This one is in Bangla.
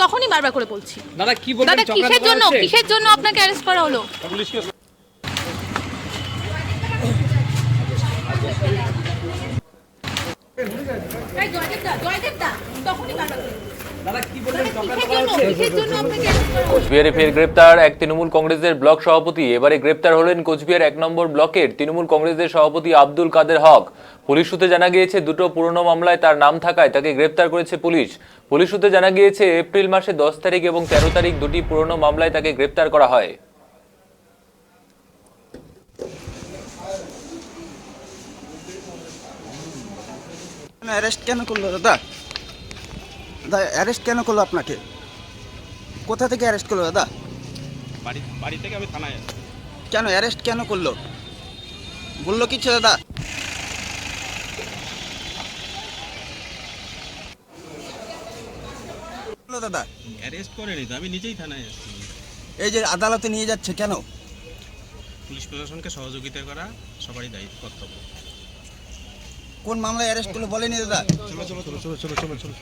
তখনই বারবার করে বলছি দাদা কি বলবেন, দাদা কিসের জন্য আপনাকে অ্যারেস্ট করা হলো? কোচবিহারে ফের গ্রেপ্তার এক তৃণমূল কংগ্রেসের ব্লক সভাপতি। এবারে গ্রেপ্তার হলেন কোচবিহার 1 নম্বর ব্লকের তৃণমূল কংগ্রেসের সভাপতি আব্দুল কাদের হক। পুলিশ সূত্রে জানা গিয়েছে দুটো পুরনো মামলায় তার নাম থাকায় তাকে গ্রেপ্তার করেছে পুলিশ। পুলিশ সূত্রে জানা গিয়েছে এপ্রিল মাসে 10 তারিখ এবং 13 তারিখ দুটি পুরনো মামলায় তাকে গ্রেপ্তার করা হয়। অ্যারেস্ট কেন করলো দাদা? অ্যারেস্ট কেন করলো আপনাকে? কোথা থেকে অ্যারেস্ট করলো দাদা? বাড়ি থেকে আমি থানায় আসছি। কেন অ্যারেস্ট কেন করলো বললো কিছু দাদা? দাদা অ্যারেস্ট করেনি তো, আমি নিজেই থানায় আসছি। এই যে আদালতে নিয়ে যাচ্ছে কেন? পুলিশ প্রশাসনকে সহযোগিতা করা সবারই দায়িত্ব, কর্তব্য। কোন মামলায় অ্যারেস্ট করলো বলেনি দাদা? চলো চলো চলো চলো চলো চলো চলো